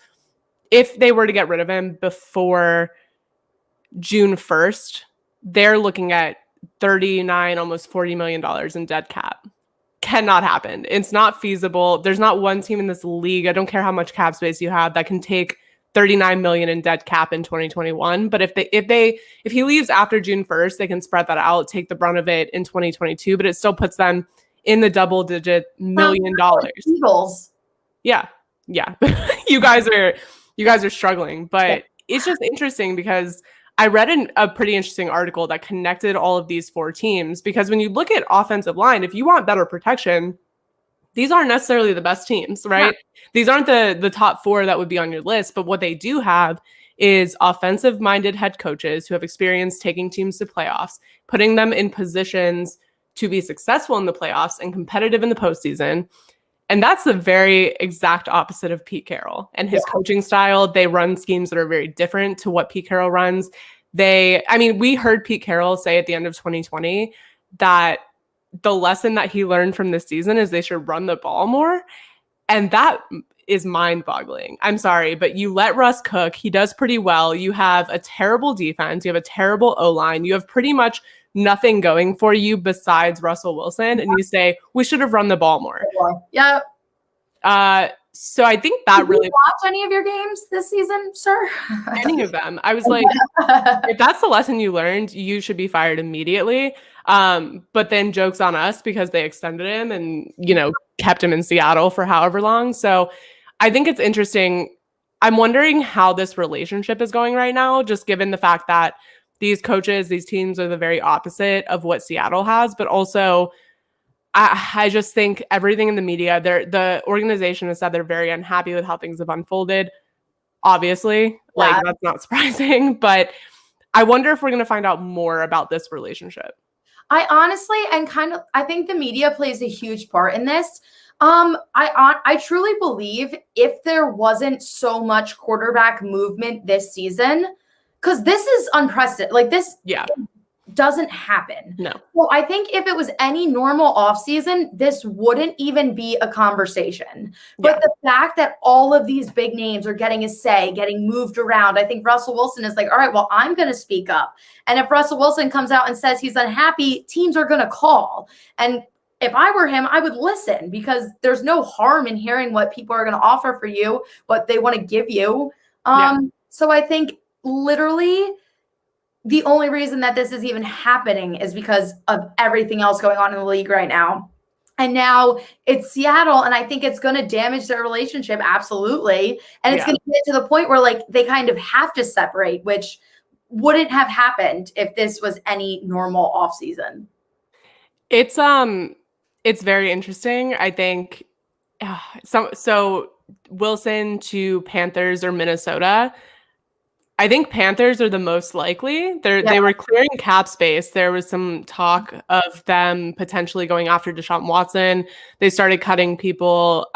Speaker 1: if they were to get rid of him before June 1st, they're looking at $39, almost $40 million in dead cap. Cannot happen. It's not feasible. There's not one team in this league, I don't care how much cap space you have, that can take $39 million in dead cap in 2021. But if he leaves after June 1st, they can spread that out, take the brunt of it in 2022, but it still puts them in the double-digit $1 million.
Speaker 2: Eagles.
Speaker 1: Yeah. You guys are struggling, but it's just interesting because I read a pretty interesting article that connected all of these 4 teams, because when you look at offensive line, if you want better protection, these aren't necessarily the best teams, right? Yeah. These aren't the top 4 that would be on your list, but what they do have is offensive-minded head coaches who have experience taking teams to playoffs, putting them in positions to be successful in the playoffs and competitive in the postseason. And that's the very exact opposite of Pete Carroll and his coaching style. They run schemes that are very different to what Pete Carroll runs. We heard Pete Carroll say at the end of 2020 that the lesson that he learned from this season is they should run the ball more. And that is mind-boggling. I'm sorry, but you let Russ cook. He does pretty well. You have a terrible defense. You have a terrible O-line. You have pretty much nothing going for you besides Russell Wilson. And you say, we should have run the ball more.
Speaker 2: Yep.
Speaker 1: So I think that
Speaker 2: Did
Speaker 1: really
Speaker 2: you watch any of your games this season, sir?
Speaker 1: any of them. I was like, if that's the lesson you learned, you should be fired immediately. But then joke's on us because they extended him and, kept him in Seattle for however long. So I think it's interesting. I'm wondering how this relationship is going right now, just given the fact that these coaches, these teams are the very opposite of what Seattle has, but also I just think everything in the media, the organization has said they're very unhappy with how things have unfolded. Obviously, that's not surprising, but I wonder if we're going to find out more about this relationship.
Speaker 2: I honestly, I think the media plays a huge part in this. I truly believe if there wasn't so much quarterback movement this season, because this is unprecedented, like this doesn't happen.
Speaker 1: No.
Speaker 2: Well, I think if it was any normal offseason, this wouldn't even be a conversation. But the fact that all of these big names are getting a say, getting moved around, I think Russell Wilson is like, all right, well, I'm going to speak up. And if Russell Wilson comes out and says he's unhappy, teams are going to call. And if I were him, I would listen because there's no harm in hearing what people are going to offer for you, what they want to give you. So I think literally the only reason that this is even happening is because of everything else going on in the league right now. And now it's Seattle, and I think it's going to damage their relationship, absolutely. And it's going to get to the point where, they kind of have to separate, which wouldn't have happened if this was any normal offseason.
Speaker 1: It's very interesting. I think so Wilson to Panthers or Minnesota. I think Panthers are the most likely. They were clearing cap space. There was some talk of them potentially going after Deshaun Watson. They started cutting people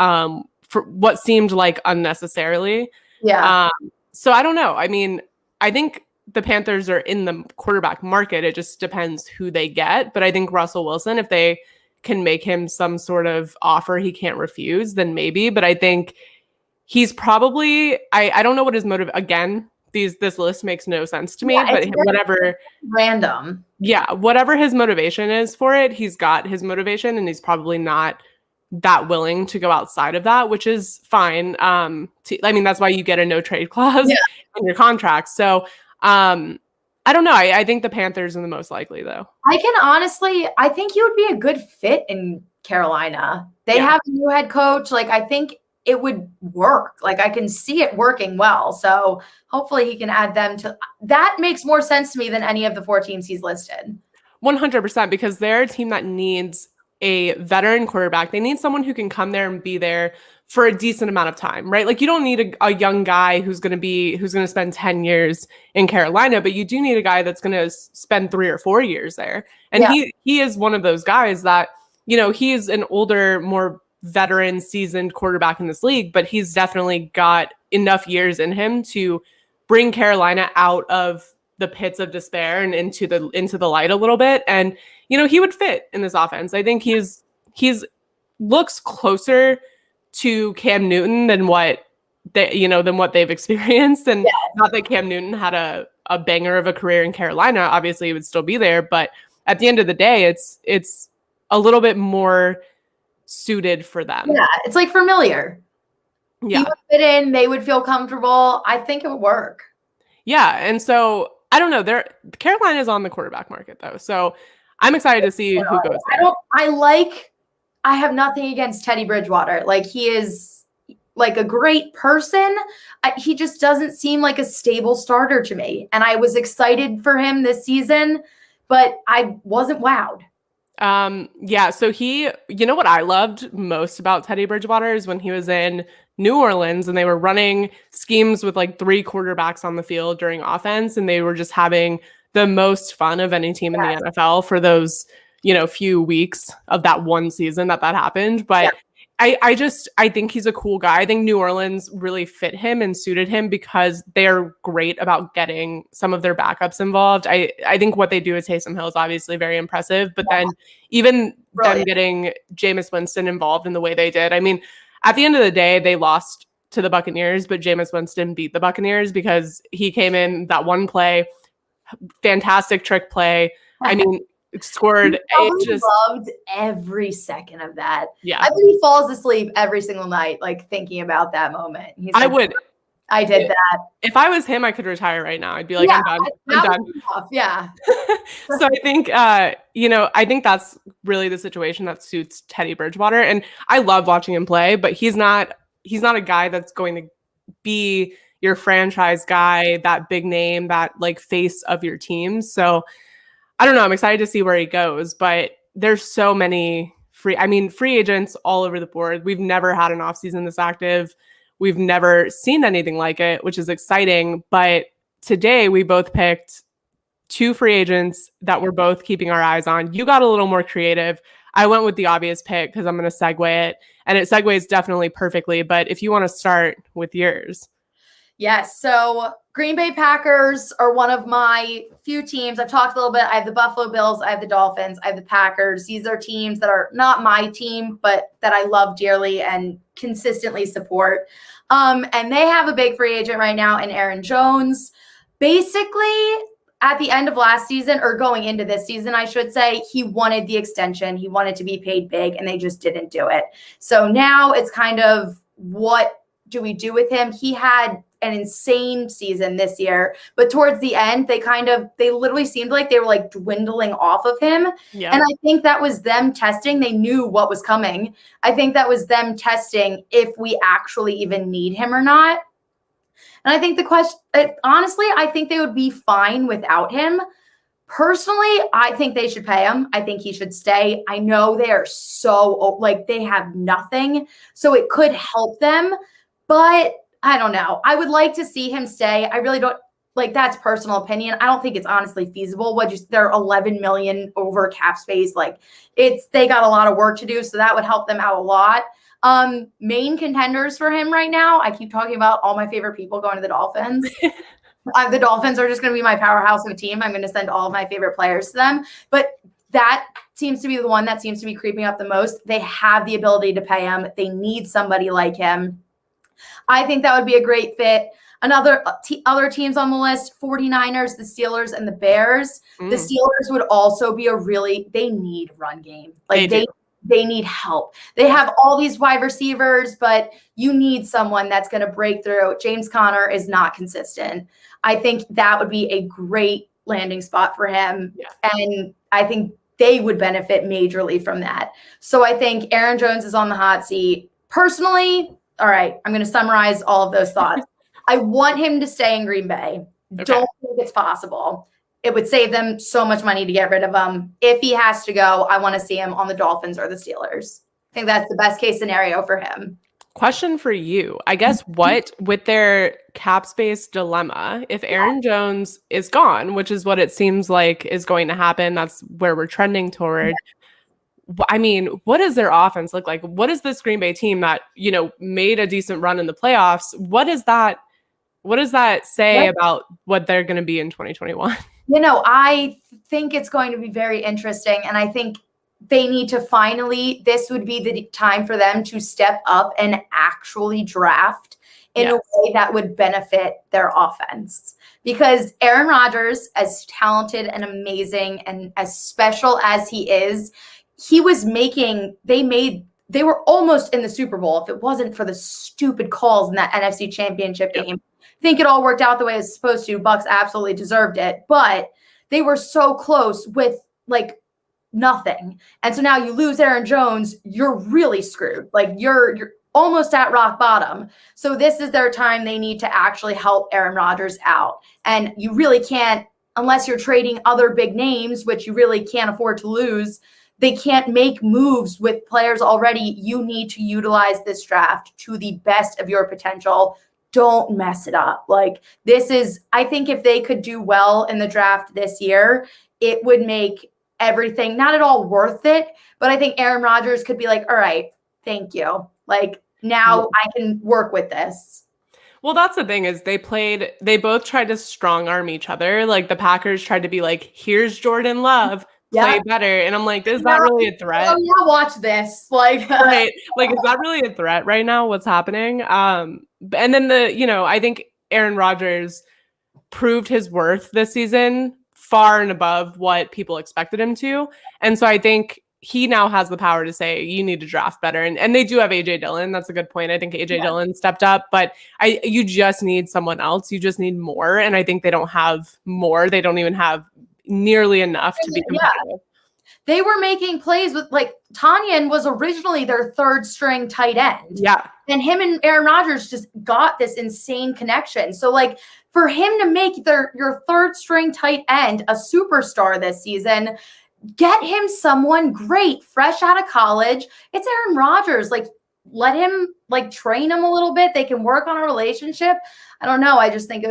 Speaker 1: for what seemed like unnecessarily.
Speaker 2: Yeah.
Speaker 1: So I don't know. I think the Panthers are in the quarterback market. It just depends who they get. But I think Russell Wilson, if they can make him some sort of offer he can't refuse, then maybe. But I think he's probably, I don't know what his motive, again, this list makes no sense to me, but whatever.
Speaker 2: Random.
Speaker 1: Yeah, whatever his motivation is for it, he's got his motivation and he's probably not that willing to go outside of that, which is fine. That's why you get a no trade clause in your contract. So I don't know. I think the Panthers are the most likely, though.
Speaker 2: I think you would be a good fit in Carolina. They have a new head coach. I think it would work. I can see it working well. So hopefully he can add them to that. Makes more sense to me than any of the 4 teams he's listed.
Speaker 1: 100%, because they're a team that needs a veteran quarterback. They need someone who can come there and be there for a decent amount of time, right? You don't need a young guy who's going to spend 10 years in Carolina, but you do need a guy that's going to spend 3 or 4 years there. And he is one of those guys that, he's an older, more veteran, seasoned quarterback in this league, but he's definitely got enough years in him to bring Carolina out of the pits of despair and into the light a little bit. And, he would fit in this offense. I think he's looks closer to Cam Newton than what they've experienced. And not that Cam Newton had a banger of a career in Carolina, obviously he would still be there. But at the end of the day, it's a little bit more suited for them.
Speaker 2: Yeah, it's familiar.
Speaker 1: Yeah.
Speaker 2: He would fit in, they would feel comfortable. I think it would work.
Speaker 1: Yeah. And so I don't know. Carolina is on the quarterback market though. So I'm excited to see who goes there.
Speaker 2: I have nothing against Teddy Bridgewater. He is a great person. He just doesn't seem like a stable starter to me. And I was excited for him this season, but I wasn't wowed.
Speaker 1: So what I loved most about Teddy Bridgewater is when he was in New Orleans and they were running schemes with 3 quarterbacks on the field during offense. And they were just having the most fun of any team in the NFL for those, few weeks of that one season that happened. But I think he's a cool guy. I think New Orleans really fit him and suited him because they're great about getting some of their backups involved. I think what they do with Taysom Hill is obviously very impressive, but then even them getting Jameis Winston involved in the way they did. I mean, at the end of the day, they lost to the Buccaneers, but Jameis Winston beat the Buccaneers because he came in that one play, fantastic trick play. I mean, scored.
Speaker 2: Loved every second of that.
Speaker 1: Yeah,
Speaker 2: I think he falls asleep every single night, like thinking about that moment. He's like, I did that.
Speaker 1: If I was him, I could retire right now. I'd be like, I'm done. I'm done.
Speaker 2: Yeah.
Speaker 1: So I think, I think that's really the situation that suits Teddy Bridgewater. And I love watching him play, but he's not a guy that's going to be your franchise guy, that big name, that like face of your team. So I don't know. I'm excited to see where he goes, but there's so many free agents all over the board. We've never had an offseason this active. We've never seen anything like it, which is exciting. But today we both picked 2 free agents that we're both keeping our eyes on. You got a little more creative. I went with the obvious pick because I'm going to segue it, and it segues definitely perfectly. But if you want to start with yours.
Speaker 2: Yes. So Green Bay Packers are one of my few teams. I've talked a little bit. I have the Buffalo Bills. I have the Dolphins. I have the Packers. These are teams that are not my team, but that I love dearly and consistently support. And they have a big free agent right now in Aaron Jones. Basically, at the end of last season, or going into this season, I should say, he wanted the extension. He wanted to be paid big, and they just didn't do it. So now it's kind of, what do we do with him? He had an insane season this year, but towards the end, they literally seemed like they were like dwindling off of him. Yeah. And I think that was them testing. They knew what was coming. I think that was them testing if we actually even need him or not. And I think honestly, I think they would be fine without him. Personally, I think they should pay him. I think he should stay. I know they are so, they have nothing, so it could help them, but I don't know. I would like to see him stay. I really don't, that's personal opinion. I don't think it's honestly feasible. They're 11 million over cap space. They got a lot of work to do, so that would help them out a lot. Main contenders for him right now, I keep talking about all my favorite people going to the Dolphins. The Dolphins are just going to be my powerhouse of a team. I'm going to send all of my favorite players to them. But that seems to be the one that seems to be creeping up the most. They have the ability to pay him. They need somebody like him. I think that would be a great fit. Other teams on the list, 49ers, the Steelers, and the Bears. The Steelers would also be they need run game. They need help. They have all these wide receivers, but you need someone that's going to break through. James Conner is not consistent. I think that would be a great landing spot for him. Yeah. And I think they would benefit majorly from that. So I think Aaron Jones is on the hot seat. Personally, all right, I'm going to summarize all of those thoughts. I want him to stay in Green Bay. Okay. Don't think it's possible. It would save them so much money to get rid of him. If he has to go, I want to see him on the Dolphins or the Steelers. I think that's the best case scenario for him.
Speaker 1: Question for you. I guess with their cap space dilemma, if Aaron Jones is gone, which is what it seems like is going to happen, that's where we're trending toward. Yeah. I mean, what does their offense look like? What is this Green Bay team that, made a decent run in the playoffs? What does that say about what they're going to be in 2021?
Speaker 2: I think it's going to be very interesting. And I think they need to this would be the time for them to step up and actually draft in a way that would benefit their offense. Because Aaron Rodgers, as talented and amazing and as special as he is, they were almost in the Super Bowl if it wasn't for the stupid calls in that NFC Championship game. I think it all worked out the way it's supposed to. Bucs absolutely deserved it, but they were so close with nothing. And so now you lose Aaron Jones, you're really screwed. You're almost at rock bottom. So this is their time. They need to actually help Aaron Rodgers out. And you really can't, unless you're trading other big names, which you really can't afford to lose. They can't make moves with players already. You need to utilize this draft to the best of your potential. Don't mess it up. I think if they could do well in the draft this year, it would make everything, not at all worth it. But I think Aaron Rodgers could be like, all right, thank you. Like, now I can work with this.
Speaker 1: Well, that's the thing is they both tried to strong arm each other. Like the Packers tried to be like, here's Jordan Love, play better. And I'm like, is that really a threat?
Speaker 2: Oh yeah, watch this. Like,
Speaker 1: right. Like, is that really a threat right now? What's happening? And then I think Aaron Rodgers proved his worth this season far and above what people expected him to. And so I think he now has the power to say, you need to draft better. And they do have AJ Dillon. That's a good point. I think AJ Dillon stepped up, but you just need someone else. You just need more. And I think they don't have more. They don't even have nearly enough to be competitive.
Speaker 2: They were making plays with, like, Tanyan was originally their third string tight end.
Speaker 1: Yeah.
Speaker 2: And him and Aaron Rodgers just got this insane connection. So, like, for him to make your third string tight end a superstar this season, get him someone great, fresh out of college. It's Aaron Rodgers. Like, let him, like, train him a little bit. They can work on a relationship. I don't know. I just think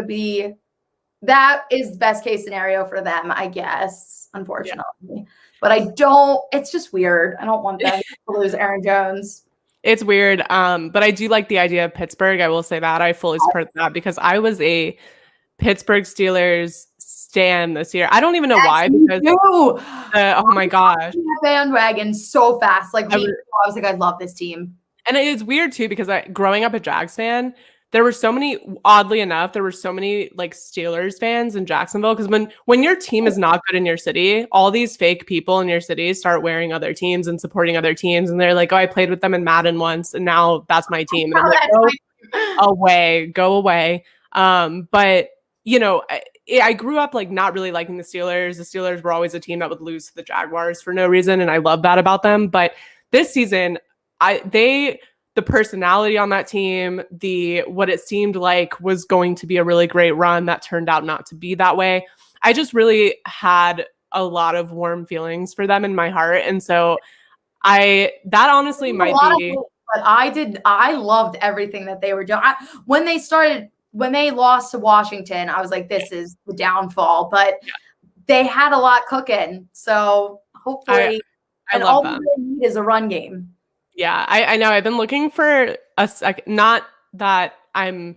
Speaker 2: that is the best case scenario for them, I guess, unfortunately. Yeah. But it's just weird. I don't want them to lose Aaron Jones.
Speaker 1: It's weird. But I do like the idea of Pittsburgh. I will say that. I fully support that because I was a Pittsburgh Steelers stan this year. I don't even know why. Because oh my gosh.
Speaker 2: Bandwagon so fast. Like, I was like, I love this team.
Speaker 1: And it is weird too, because growing up a Jags fan, there were so many, oddly enough, like Steelers fans in Jacksonville. Because when your team is not good in your city, all these fake people in your city start wearing other teams and supporting other teams. And they're like, oh, I played with them in Madden once, and now that's my team. And I'm like, go away. But I grew up like not really liking the Steelers. The Steelers were always a team that would lose to the Jaguars for no reason. And I love that about them. But this season, the personality on that team, what it seemed like was going to be a really great run that turned out not to be that way. I just really had a lot of warm feelings for them in my heart. And so that honestly might be.
Speaker 2: But I loved everything that they were doing. When they lost to Washington, I was like, this is the downfall. But they had a lot cooking. So hopefully,
Speaker 1: I love them.
Speaker 2: All they need is a run game.
Speaker 1: Yeah, I know. I've been looking for a second. Not that I'm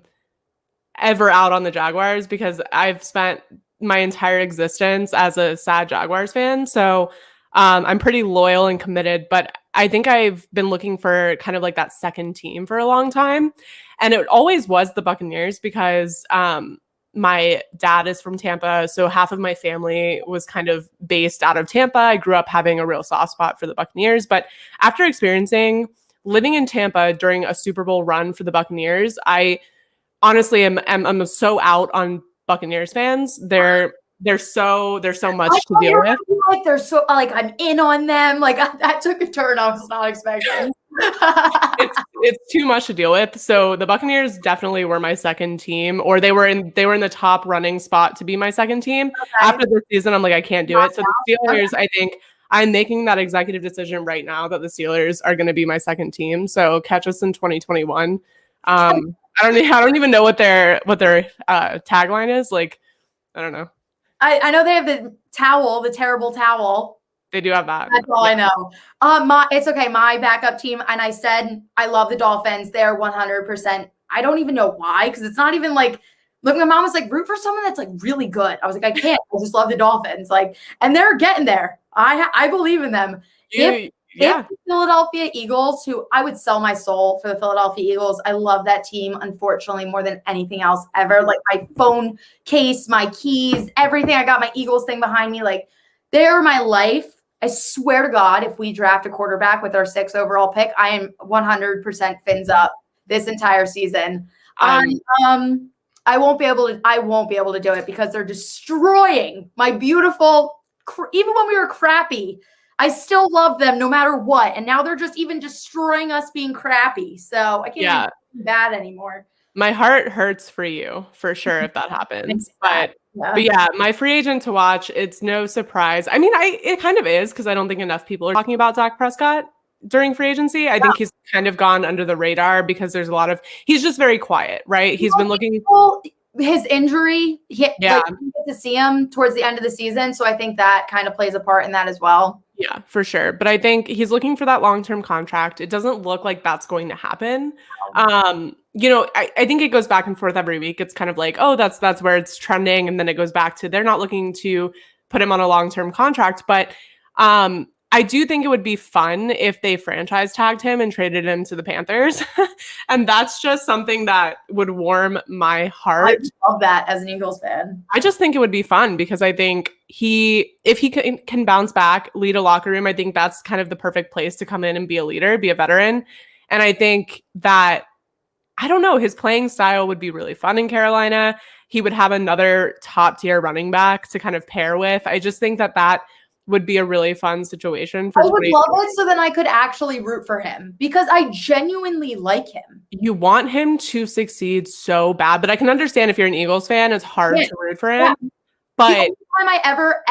Speaker 1: ever out on the Jaguars, because I've spent my entire existence as a sad Jaguars fan. So I'm pretty loyal and committed. But I think I've been looking for kind of like that second team for a long time. And it always was the Buccaneers, because my dad is from Tampa. So half of my family was kind of based out of Tampa. I grew up having a real soft spot for the Buccaneers. But after living in Tampa during a Super Bowl run for the Buccaneers, I honestly am so out on Buccaneers fans. There's so much to deal with.
Speaker 2: Like they're so like I'm in on them. Like that took a turn I was not expecting.
Speaker 1: It's too much to deal with. So the Buccaneers definitely were my second team, or they were in the top running spot to be my second team. Okay. After this season, I'm like, I can't do it. So the Steelers, I think I'm making that executive decision right now that the Steelers are going to be my second team. So catch us in 2021. I don't even know what their tagline is. Like, I don't know.
Speaker 2: I know they have the terrible towel.
Speaker 1: They do have that.
Speaker 2: That's all I know. It's okay. My backup team, and I said I love the Dolphins. They're 100%. I don't even know why, because it's not even like. Look, my mom was like, root for someone that's like really good. I was like, I can't. I just love the Dolphins. Like, and they're getting there. I believe in them. If the Philadelphia Eagles, who I would sell my soul for the Philadelphia Eagles, I love that team, unfortunately, more than anything else ever. Like my phone case, my keys, everything. I got my Eagles thing behind me. Like, they are my life. I swear to God, if we draft a quarterback with our 6th overall pick, I am 100% fins up this entire season. I won't be able to do it because they're destroying my beautiful, even when we were crappy, I still love them no matter what. And now they're just even destroying us being crappy. So I can't be bad anymore.
Speaker 1: My heart hurts for you, for sure, if that happens. But yeah, my free agent to watch, it's no surprise. I mean, it kind of is, because I don't think enough people are talking about Dak Prescott during free agency. I think he's kind of gone under the radar because he's just very quiet, right? He's been looking.
Speaker 2: his injury,
Speaker 1: Yeah.
Speaker 2: like you get to see him towards the end of the season. So I think that kind of plays a part in that as well.
Speaker 1: Yeah, for sure. But I think he's looking for that long-term contract. It doesn't look like that's going to happen. I think it goes back and forth every week. It's kind of like, oh, that's where it's trending. And then it goes back to they're not looking to put him on a long-term contract. But I do think it would be fun if they franchise tagged him and traded him to the Panthers. And that's just something that would warm my heart.
Speaker 2: I love that as an Eagles fan.
Speaker 1: I just think it would be fun because I think if he can bounce back, lead a locker room, I think that's kind of the perfect place to come in and be a leader, be a veteran. And I think that, I don't know, his playing style would be really fun in Carolina. He would have another top tier running back to kind of pair with. I just think that would be a really fun situation for.
Speaker 2: I would love it, so then I could actually root for him because I genuinely like him.
Speaker 1: You want him to succeed so bad, but I can understand if you're an Eagles fan, it's hard to root for him. Yeah. But
Speaker 2: the only time I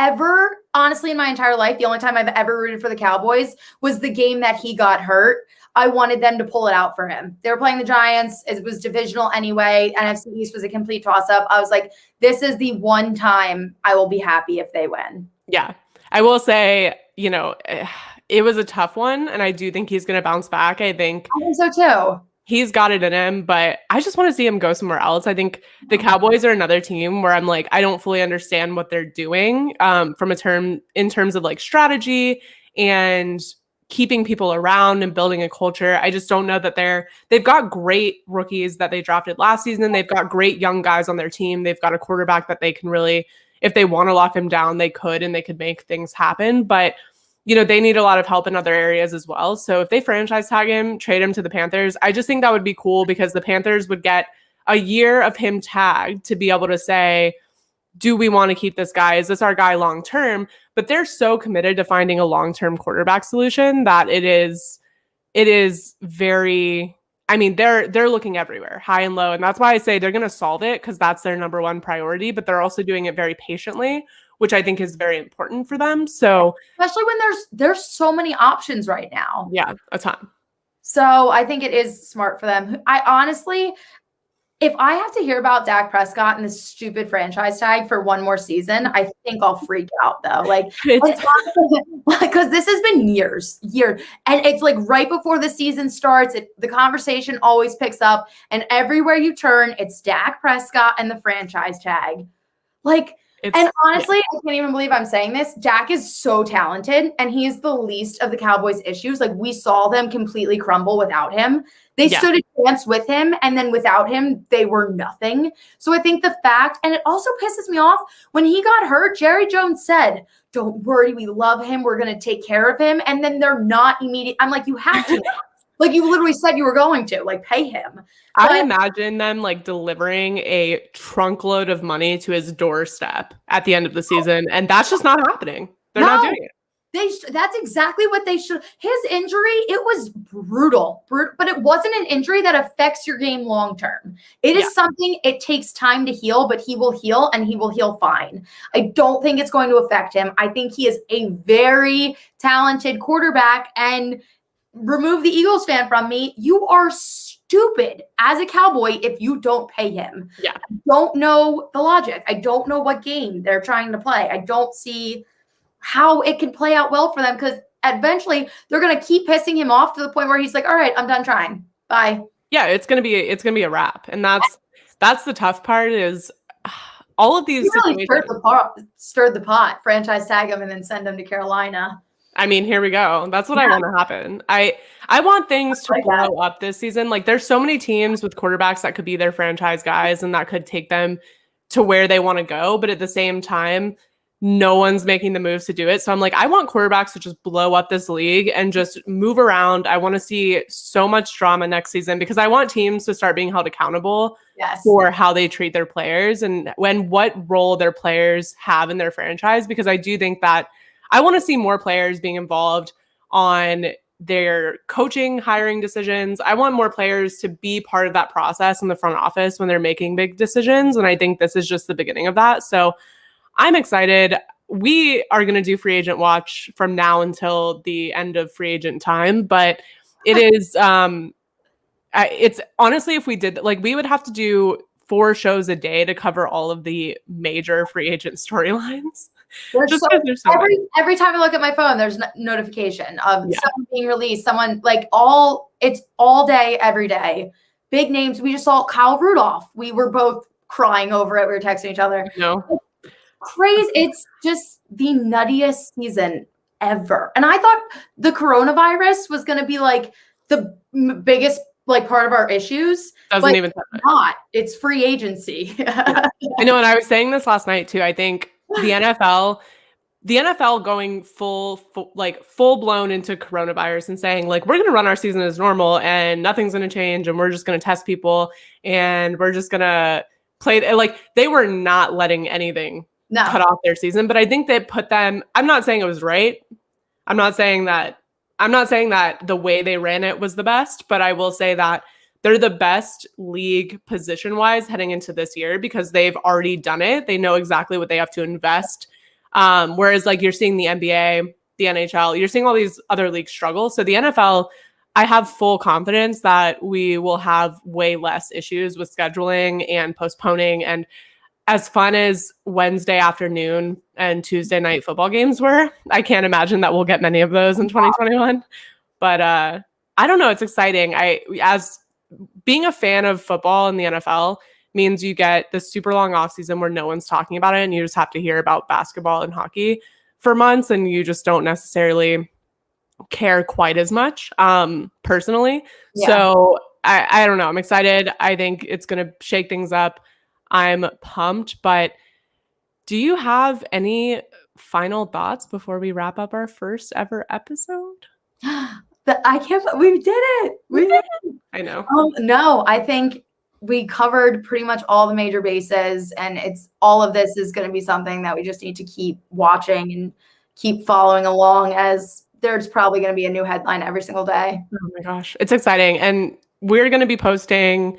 Speaker 2: ever, honestly, in my entire life, the only time I've ever rooted for the Cowboys was the game that he got hurt. I wanted them to pull it out for him. They were playing the Giants. It was divisional anyway. NFC East was a complete toss-up. I was like, this is the one time I will be happy if they win.
Speaker 1: Yeah. I will say, it was a tough one, and I do think he's going to bounce back. I think
Speaker 2: so too.
Speaker 1: He's got it in him, but I just want to see him go somewhere else. I think the Cowboys are another team where I'm like, I don't fully understand what they're doing in terms of like strategy and keeping people around and building a culture. I just don't know that they've got great rookies that they drafted last season. They've got great young guys on their team. They've got a quarterback that they can really, if they want to lock him down, they could, and they could make things happen. But, they need a lot of help in other areas as well. So if they franchise tag him, trade him to the Panthers, I just think that would be cool because the Panthers would get a year of him tagged to be able to say, do we want to keep this guy? Is this our guy long-term? But they're so committed to finding a long-term quarterback solution that it is very, they're looking everywhere, high and low. And that's why I say they're going to solve it because that's their number one priority, but they're also doing it very patiently, which I think is very important for them. So
Speaker 2: especially when there's so many options right now.
Speaker 1: Yeah, a ton.
Speaker 2: So I think it is smart for them. I honestly, if I have to hear about Dak Prescott and this stupid franchise tag for one more season, I think I'll freak out though. Like, because this has been years, and it's like right before the season starts, the conversation always picks up, and everywhere you turn, it's Dak Prescott and the franchise tag. Like, and honestly, I can't even believe I'm saying this. Dak is so talented, and he is the least of the Cowboys' issues. Like, we saw them completely crumble without him. They stood a chance with him, and then without him, they were nothing. So I think the fact, and it also pisses me off, when he got hurt, Jerry Jones said, don't worry, we love him. We're going to take care of him. And then they're not immediate. I'm like, you have to. Like, you literally said you were going to, like, pay him.
Speaker 1: I imagine them, like, delivering a trunk load of money to his doorstep at the end of the season, and that's just not happening. They're not doing it.
Speaker 2: That's exactly what they should. His injury, it was brutal, but it wasn't an injury that affects your game long term. It is something, it takes time to heal, but he will heal, and he will heal fine. I don't think it's going to affect him. I think he is a very talented quarterback, and remove the Eagles fan from me, you are stupid as a Cowboy if you don't pay him.
Speaker 1: Yeah.
Speaker 2: I don't know the logic. I don't know what game they're trying to play. I don't see how it can play out well for them because eventually they're going to keep pissing him off to the point where he's like, all right, I'm done trying. Bye.
Speaker 1: Yeah, it's going to be a wrap. And that's the tough part is all of these
Speaker 2: really stirred the pot, franchise tag him and then send him to Carolina.
Speaker 1: Here we go. That's what I want to happen. I want things to blow up this season. Like, there's so many teams with quarterbacks that could be their franchise guys and that could take them to where they want to go. But at the same time, no one's making the moves to do it. So I'm like, I want quarterbacks to just blow up this league and just move around. I want to see so much drama next season because I want teams to start being held accountable for how they treat their players and what role their players have in their franchise. Because I do think that I want to see more players being involved on their coaching, hiring decisions. I want more players to be part of that process in the front office when they're making big decisions. And I think this is just the beginning of that. So I'm excited. We are going to do free agent watch from now until the end of free agent time. But it is, it's honestly, if we did, like, we would have to do 4 shows a day to cover all of the major free agent storylines.
Speaker 2: Just every time I look at my phone, there's notification of someone being released, someone like it's all day, every day. Big names. We just saw Kyle Rudolph. We were both crying over it. We were texting each other.
Speaker 1: No.
Speaker 2: Crazy. It's just the nuttiest season ever. And I thought the coronavirus was going to be like the biggest like part of our issues.
Speaker 1: Doesn't even touch it.
Speaker 2: Not. It's free agency.
Speaker 1: I know, and I was saying this last night too. I think the NFL going full blown into coronavirus and saying like, we're going to run our season as normal and nothing's going to change and we're just going to test people and we're just going to play. Like they were not letting anything cut off their season, but I think they put them, I'm not saying it was right. I'm not saying that the way they ran it was the best, but I will say that they're the best league position-wise heading into this year because they've already done it. They know exactly what they have to invest. Whereas like you're seeing the NBA, the NHL, you're seeing all these other leagues struggle. So the NFL, I have full confidence that we will have way less issues with scheduling and postponing. And as fun as Wednesday afternoon and Tuesday night football games were, I can't imagine that we'll get many of those in 2021. But I don't know. It's exciting. As being a fan of football in the NFL means you get this super long offseason where no one's talking about it and you just have to hear about basketball and hockey for months and you just don't necessarily care quite as much personally. Yeah. So I don't know. I'm excited. I think it's going to shake things up. I'm pumped, but do you have any final thoughts before we wrap up our first ever episode?
Speaker 2: We did it. We did it.
Speaker 1: I know.
Speaker 2: No, I think we covered pretty much all the major bases and all of this is going to be something that we just need to keep watching and keep following along as there's probably going to be a new headline every single day.
Speaker 1: Oh my gosh. It's exciting. And we're going to be posting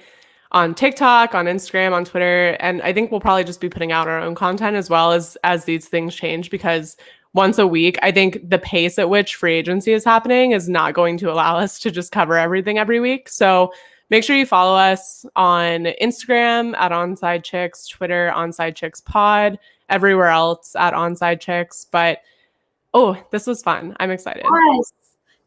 Speaker 1: on TikTok, on Instagram, on Twitter. And I think we'll probably just be putting out our own content as well as these things change because once a week, I think the pace at which free agency is happening is not going to allow us to just cover everything every week. So make sure you follow us on Instagram at Onside Chicks, Twitter, Onside Chicks Pod, everywhere else at Onside Chicks. But, this was fun. I'm excited.
Speaker 2: Yes.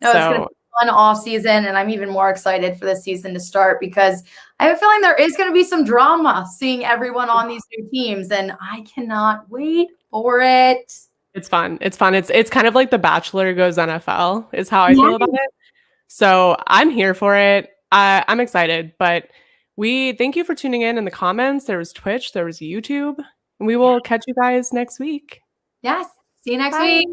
Speaker 2: No, it's going to be fun off season. And I'm even more excited for this season to start because I have a feeling there is going to be some drama seeing everyone on these new teams. And I cannot wait for it.
Speaker 1: It's fun. It's fun. It's kind of like The Bachelor goes NFL is how I feel about it. So I'm here for it. I'm excited, but we thank you for tuning in the comments. There was Twitch, there was YouTube, and we will catch you guys next week.
Speaker 2: Yes. See you next week.